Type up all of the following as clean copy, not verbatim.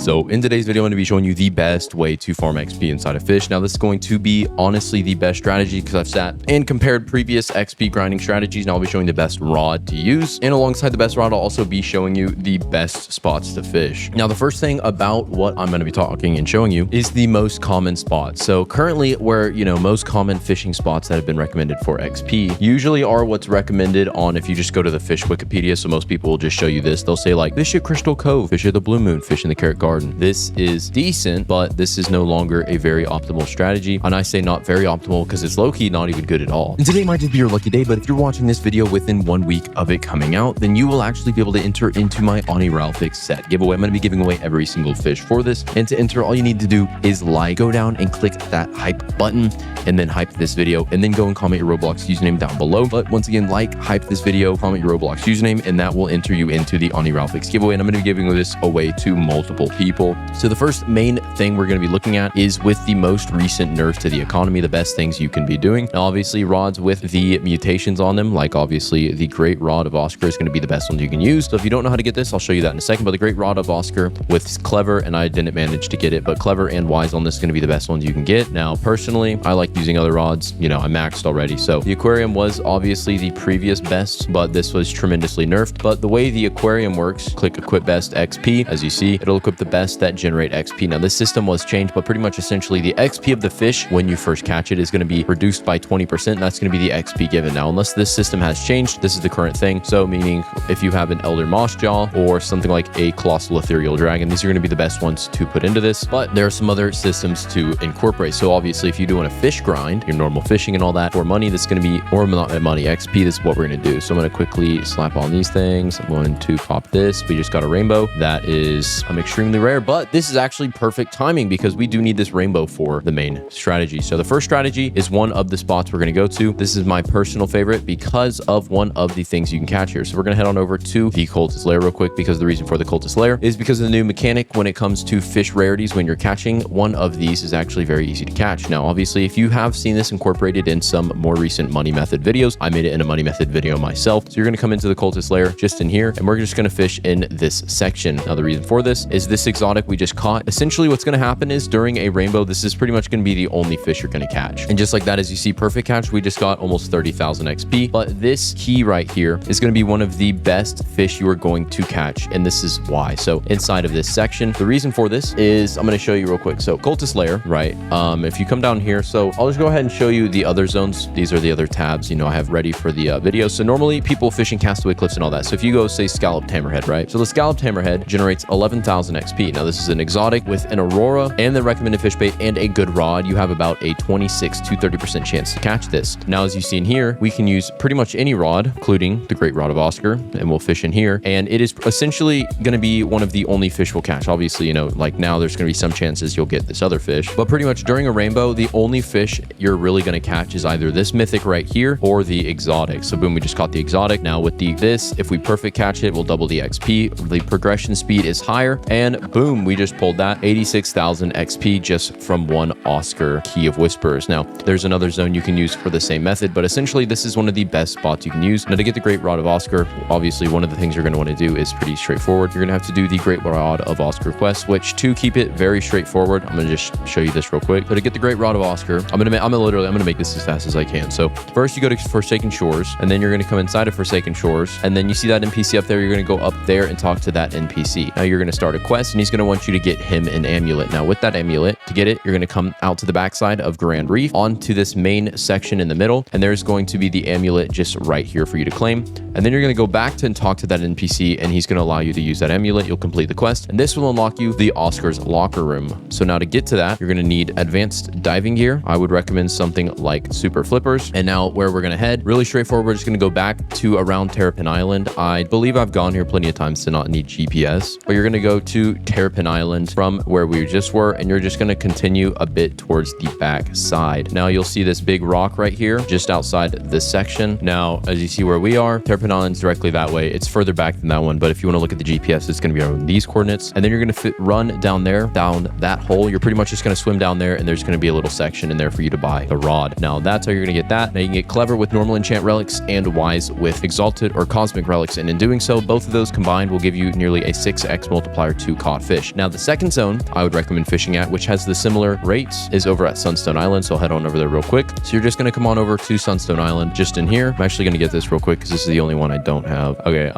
So in today's video, I'm going to be showing you the best way to farm XP inside of Fisch. Now this is going to be honestly the best strategy because I've sat and compared previous XP grinding strategies. Now I'll be showing the best rod to use, and alongside the best rod, I'll also be showing you the best spots to fish. Now the first thing about what I'm going to be talking and showing you is the most common spots. So currently where, most common fishing spots that have been recommended for XP usually are what's recommended on, if you just go to the Fisch Wikipedia. So most people will just show you this. They'll say like fish at Crystal Cove, fish at the Blue Moon, fish in the Carrot Garden. This is decent, but this is no longer a very optimal strategy. And I say not very optimal because it's low-key not even good at all. And today might just be your lucky day, but if you're watching this video within 1 week of it coming out, then you will actually be able to enter into my skyrockets set giveaway. I'm going to be giving away every single fish for this. And to enter, all you need to do is go down and click that hype button and then hype this video, and then go and comment your Roblox username down below. But once again, hype this video, comment your Roblox username, and that will enter you into the skyrockets giveaway. And I'm going to be giving this away to multiple people. So the first main thing we're going to be looking at is with the most recent nerfs to the economy, the best things you can be doing. Now, obviously, rods with the mutations on them, like obviously the Great Rod of Oscar is going to be the best one you can use. So if you don't know how to get this, I'll show you that in a second. But the Great Rod of Oscar with Clever, and I didn't manage to get it, but Clever and Wise on this is going to be the best ones you can get. Now, personally, I like using other rods. I maxed already. So the aquarium was obviously the previous best, but this was tremendously nerfed. But the way the aquarium works, click equip best XP. As you see, it'll equip the best that generate XP. Now, this system was changed, but pretty much essentially the XP of the fish when you first catch it is going to be reduced by 20%. That's going to be the XP given. Now, unless this system has changed, this is the current thing. So meaning if you have an Elder Moss Jaw or something like a Colossal Ethereal Dragon, these are going to be the best ones to put into this. But there are some other systems to incorporate. So obviously, if you're doing a fish grind, your normal fishing and all that for money, that's going to be, or not money, XP, this is what we're going to do. So I'm going to quickly slap on these things. I'm going to pop this. We just got a rainbow. That is extremely rare, but this is actually perfect timing because we do need this rainbow for the main strategy. So the first strategy is one of the spots we're going to go to. This is my personal favorite because of one of the things you can catch here. So we're going to head on over to the Cultist Lair real quick, because the reason for the Cultist Lair is because of the new mechanic when it comes to fish rarities. When you're catching one of these is actually very easy to catch. Now, obviously, if you have seen this incorporated in some more recent money method videos, I made it in a money method video myself. So you're going to come into the Cultist Lair just in here, and we're just going to fish in this section. Now, the reason for this is this exotic we just caught. Essentially, what's going to happen is during a rainbow, this is pretty much going to be the only fish you're going to catch. And just like that, as you see, perfect catch, we just got almost 30,000 XP. But this key right here is going to be one of the best fish you are going to catch, and this is why. So inside of this section, the reason for this is I'm going to show you real quick. So Cultist Lair, right? If you come down here, so I'll just go ahead and show you the other zones. These are the other tabs, I have ready for the video. So normally people fishing Castaway Cliffs and all that. So if you go say Scalloped Hammerhead, right? So the Scalloped Hammerhead generates 11,000 XP. Now this is an exotic with an Aurora and the recommended fish bait and a good rod. You have about a 26 to 30% chance to catch this. Now, as you see in here, we can use pretty much any rod, including the Great Rod of Oscar, and we'll fish in here. And it is essentially going to be one of the only fish we'll catch. Obviously, like now there's going to be some chances you'll get this other fish, but pretty much during a rainbow, the only fish you're really going to catch is either this mythic right here or the exotic. So boom, we just caught the exotic. Now with this, if we perfect catch it, we'll double the XP. The progression speed is higher, and boom, we just pulled that 86,000 XP just from one Oscar Key of Whispers. Now there's another zone you can use for the same method, but essentially this is one of the best spots you can use. Now to get the Great Rod of Oscar, obviously one of the things you're going to want to do is pretty straightforward. You're going to have to do the Great Rod of Oscar quest, which to keep it very straightforward, I'm going to just show you this real quick. So to get the Great Rod of Oscar, I'm going to make this as fast as I can. So first you go to Forsaken Shores, and then you're going to come inside of Forsaken Shores, and then you see that NPC up there. You're going to go up there and talk to that NPC. Now you're going to start a quest, and he's going to want you to get him an amulet. Now with that amulet, to get it, you're going to come out to the backside of Grand Reef onto this main section in the middle, and there's going to be the amulet just right here for you to claim. And then you're going to go back to and talk to that NPC, and he's going to allow you to use that amulet. You'll complete the quest, and this will unlock you the Oscar's locker room. So now to get to that, you're going to need advanced diving gear. I would recommend something like Super Flippers. And now where we're going to head, really straightforward, we're just going to go back to around Terrapin Island. I believe I've gone here plenty of times to not need GPS, but you're going to go to Terrapin Island from where we just were, and you're just going to continue a bit towards the back side. Now you'll see this big rock right here just outside this section. Now as you see where we are, Terrapin Island's directly that way. It's further back than that one, but if you want to look at the GPS, it's going to be around these coordinates, and then you're going to run down there, down that hole. You're pretty much just going to swim down there, and there's going to be a little section in there for you to buy the rod. Now that's how you're going to get that. Now you can get Clever with normal enchant relics and Wise with exalted or cosmic relics, and in doing so, both of those combined will give you nearly a 6x multiplier to cost caught fish. Now, the second zone I would recommend fishing at, which has the similar rates, is over at Sunstone Island. So I'll head on over there real quick. So you're just going to come on over to Sunstone Island just in here. I'm actually going to get this real quick because this is the only one I don't have. Okay,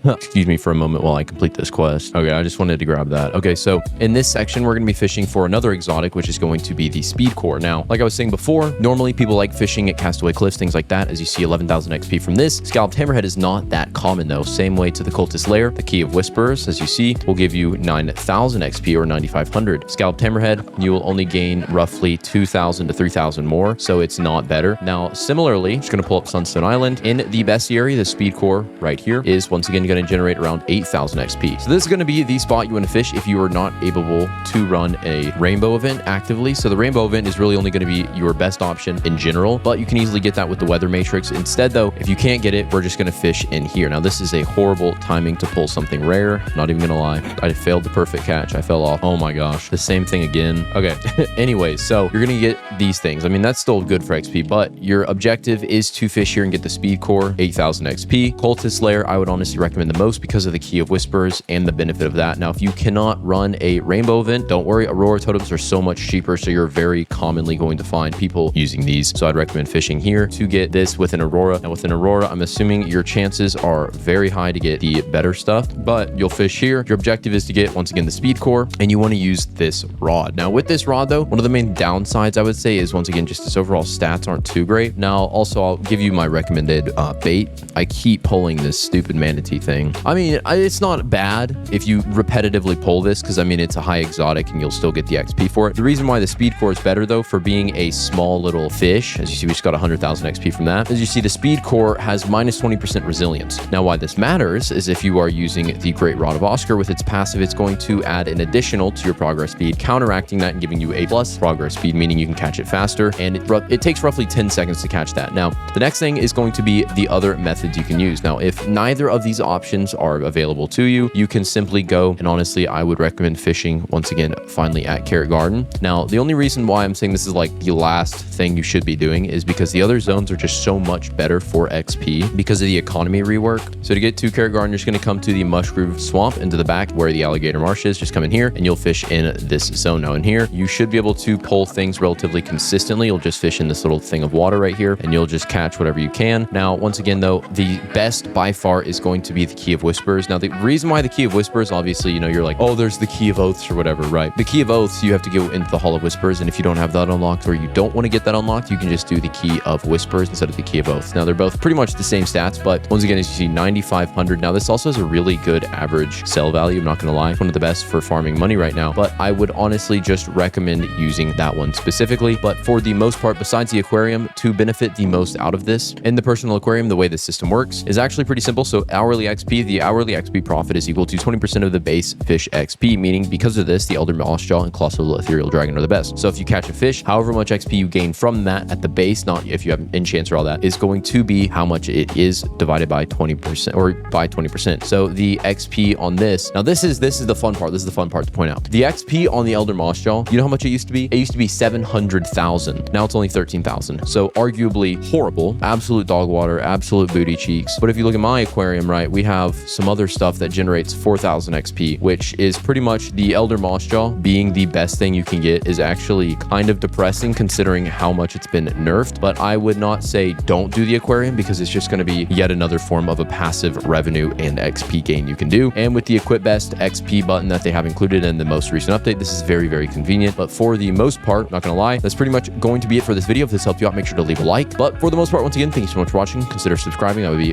excuse me for a moment while I complete this quest. Okay, I just wanted to grab that. Okay, so in this section, we're going to be fishing for another exotic, which is going to be the speed core. Now, like I was saying before, normally people like fishing at Castaway Cliffs, things like that. As you see, 11,000 XP from this. Scalloped Hammerhead is not that common though. Same way to the Cultist Lair. The Key of Whisperers, as you see, will give you 9,000 XP or 9,500. Scalloped Hammerhead, you will only gain roughly 2,000 to 3,000 more, so it's not better. Now, similarly, just going to pull up Sunstone Island. In the best area, the speed core right here is once again going to generate around 8,000 XP. So this is going to be the spot you want to fish if you are not able to run a rainbow event actively. So the rainbow event is really only going to be your best option in general, but you can easily get that with the weather matrix. Instead though, if you can't get it, we're just going to fish in here. Now this is a horrible timing to pull something rare. Not even gonna lie, I failed the perfect catch. I fell off. Oh my gosh, the same thing again. Okay. Anyways, so you're gonna get these things. I mean, that's still good for XP, but your objective is to fish here and get the speed core, 8,000 XP. Cultist Lair, I would honestly recommend the most because of the Key of Whispers and the benefit of that. Now, if you cannot run a rainbow event, don't worry, Aurora totems are so much cheaper, so you're very commonly going to find people using these. So I'd recommend fishing here to get this with an Aurora. And with an Aurora, I'm assuming your chances are very high to get the better stuff, but you'll fish here. Your objective is to get, once again, the speed core, and you want to use this rod. Now, with this rod though, one of the main downsides I would say is, once again, just its overall stats aren't too great. Now, also, I'll give you my recommended bait. I keep pulling this stupid manatee thing. I mean, it's not bad if you repetitively pull this, because I mean, it's a high exotic and you'll still get the XP for it. The reason why the speed core is better though, for being a small little fish, as you see, we just got 100,000 XP from that. As you see, the speed core has minus 20% resilience. Now, why this matters is if you are using the Great Rod of Oscar with its passive, it's going to add an additional to your progress speed, counteracting that and giving you a plus progress speed, meaning you can catch it faster, and it takes roughly 10 seconds to catch that. Now, the next thing is going to be the other methods you can use. Now, if neither of these options are available to you, you can simply go, and honestly, I would recommend fishing, once again, finally at Carrot Garden. Now, the only reason why I'm saying this is like the last thing you should be doing is because the other zones are just so much better for XP because of the economy rework. So to get to Carrot Garden, you're just going to come to the Mushroom Swamp into the back where the alligator marsh is. Just come in here and you'll fish in this zone. Now in here, you should be able to pull things relatively consistently. You'll just fish in this little thing of water right here and you'll just catch whatever you can. Now, once again though, the best by far is going to be the Key of Whispers. Now, the reason why the Key of Whispers, obviously, you know, you're like, oh, there's the Key of Oaths or whatever, right? The Key of Oaths, you have to go into the Hall of Whispers, and if you don't have that unlocked or you don't want to get that unlocked, you can just do the Key of Whispers instead of the Key of Oaths. Now, they're both pretty much the same stats, but once again, as you see, 9,500. Now, this also has a really good average sell value. I'm not going to lie. It's one of the best for farming money right now, but I would honestly just recommend using that one specifically. But for the most part, besides the aquarium, to benefit the most out of this, in the personal aquarium, the way the system works is actually pretty simple. So hourly XP, the hourly XP profit is equal to 20% of the base fish XP, meaning because of this, the Elder Mossjaw and Colossal Ethereal Dragon are the best. So if you catch a fish, however much XP you gain from that at the base, not if you have enchants or all that, is going to be how much it is divided by 20% or by 20%. So the XP on this, now this is the fun part. This is the fun part to point out. The XP on the Elder Mossjaw, you know how much it used to be? It used to be 700,000. Now it's only 13,000. So arguably horrible, absolute dog water, absolute booty cheeks. But if you look at my aquarium, right, we have some other stuff that generates 4,000 XP, which is pretty much the Elder Mossjaw being the best thing you can get is actually kind of depressing considering how much it's been nerfed. But I would not say don't do the aquarium because it's just going to be yet another form of a passive revenue and XP gain you can do. And with the Equip Best XP button that they have included in the most recent update, this is very, very convenient. But for the most part, not going to lie, that's pretty much going to be it for this video. If this helped you out, make sure to leave a like. But for the most part, once again, thank you so much for watching. Consider subscribing. I would be